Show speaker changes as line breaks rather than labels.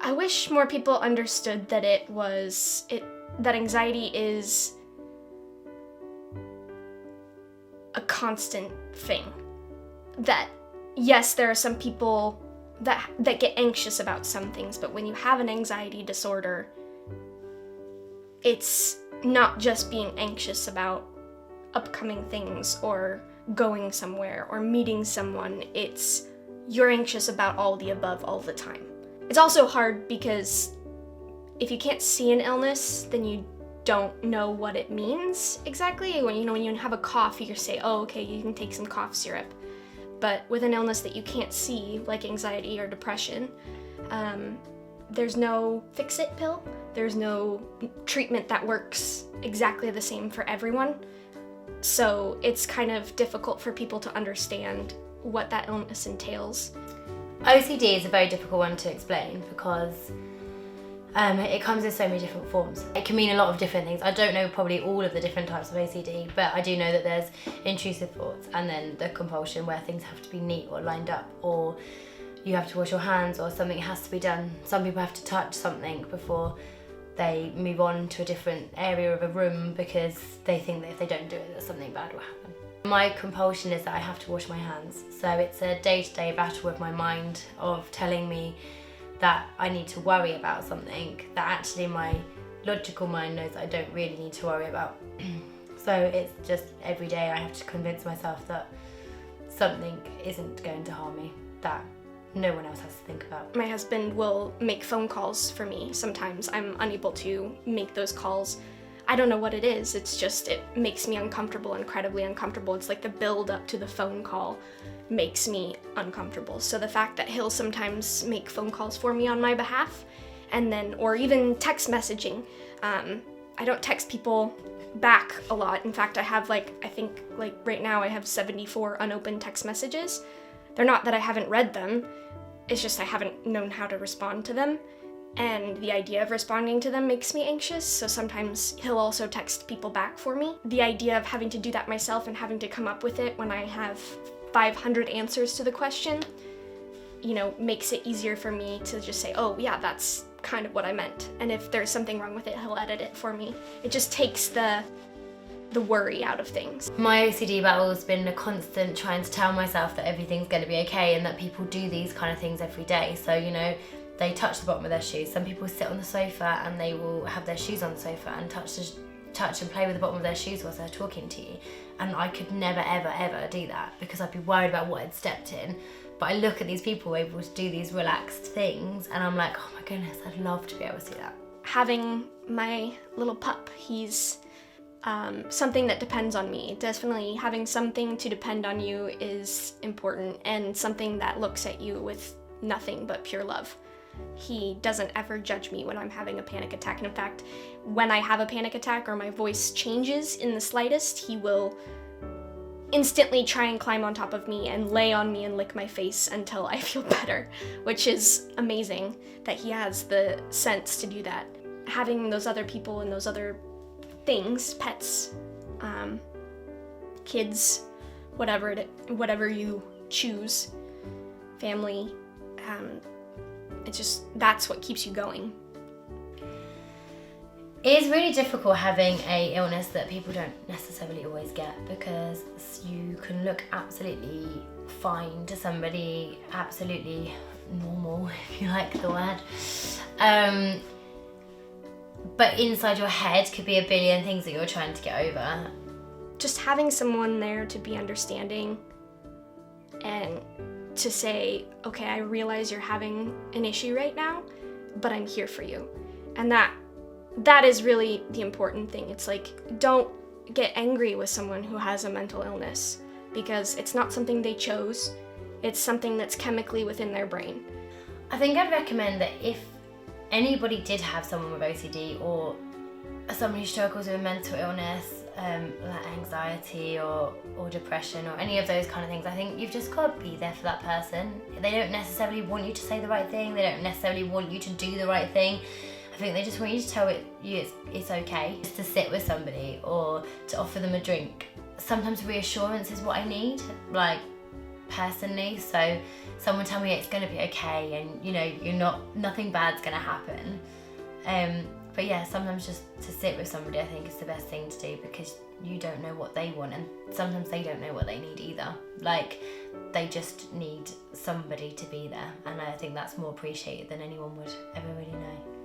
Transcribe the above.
I wish more people understood that that anxiety is a constant thing. That yes, there are some people that get anxious about some things, but when you have an anxiety disorder, it's not just being anxious about upcoming things or going somewhere or meeting someone. You're anxious about all the above all the time. It's also hard because if you can't see an illness, then you don't know what it means exactly. When you have a cough, you say, oh, okay, you can take some cough syrup. But with an illness that you can't see, like anxiety or depression, there's no fix-it pill. There's no treatment that works exactly the same for everyone. So it's kind of difficult for people to understand what that illness entails.
OCD is a very difficult one to explain because it comes in so many different forms. It can mean a lot of different things. I don't know probably all of the different types of OCD, but I do know that there's intrusive thoughts and then the compulsion where things have to be neat or lined up, or you have to wash your hands, or something has to be done. Some people have to touch something before they move on to a different area of a room because they think that if they don't do it, that something bad will happen. My compulsion is that I have to wash my hands. So it's a day-to-day battle with my mind of telling me that I need to worry about something that actually my logical mind knows that I don't really need to worry about. So it's just every day I have to convince myself that something isn't going to harm me, that no one else has to think about.
My husband will make phone calls for me. Sometimes I'm unable to make those calls. I don't know what it is. It's just, it makes me uncomfortable, incredibly uncomfortable. It's like the build up to the phone call makes me uncomfortable. So the fact that he'll sometimes make phone calls for me on my behalf, and then, or even text messaging. I don't text people back a lot. In fact, I have I think right now I have 74 unopened text messages. They're not that I haven't read them, it's just I haven't known how to respond to them. And the idea of responding to them makes me anxious, so sometimes he'll also text people back for me. The idea of having to do that myself and having to come up with it when I have 500 answers to the question, makes it easier for me to just say, oh yeah, that's kind of what I meant. And if there's something wrong with it, he'll edit it for me. It just takes the worry out of things.
My OCD battle has been a constant trying to tell myself that everything's going to be okay and that people do these kind of things every day. So, they touch the bottom of their shoes. Some people sit on the sofa and they will have their shoes on the sofa and touch and play with the bottom of their shoes whilst they're talking to you. And I could never, ever, ever do that because I'd be worried about what I'd stepped in. But I look at these people able to do these relaxed things and I'm like, oh my goodness, I'd love to be able to do that.
Having my little pup, he's something that depends on me. Definitely having something to depend on you is important, and something that looks at you with nothing but pure love. He doesn't ever judge me when I'm having a panic attack. And in fact, when I have a panic attack or my voice changes in the slightest, he will instantly try and climb on top of me and lay on me and lick my face until I feel better, which is amazing that he has the sense to do that. Having those other people and those other things, pets, kids, whatever you choose, family, that's what keeps you going.
It is really difficult having an illness that people don't necessarily always get, because you can look absolutely fine to somebody, absolutely normal, if you like the word. But inside your head could be a billion things that you're trying to get over.
Just having someone there to be understanding and to say, okay, I realize you're having an issue right now, but I'm here for you. And that is really the important thing. It's like, don't get angry with someone who has a mental illness, because it's not something they chose. It's something that's chemically within their brain.
I think I'd recommend that if anybody did have someone with OCD or someone who struggles with a mental illness, like anxiety or depression or any of those kind of things, I think you've just got to be there for that person. They don't necessarily want you to say the right thing. They don't necessarily want you to do the right thing. I think they just want you to tell you it's okay. Just to sit with somebody or to offer them a drink. Sometimes reassurance is what I need. Like, personally. So someone tell me it's going to be okay, and you know, nothing bad's going to happen. But yeah, sometimes just to sit with somebody, I think is the best thing to do, because you don't know what they want, and sometimes they don't know what they need either. Like, they just need somebody to be there, and I think that's more appreciated than anyone would ever really know.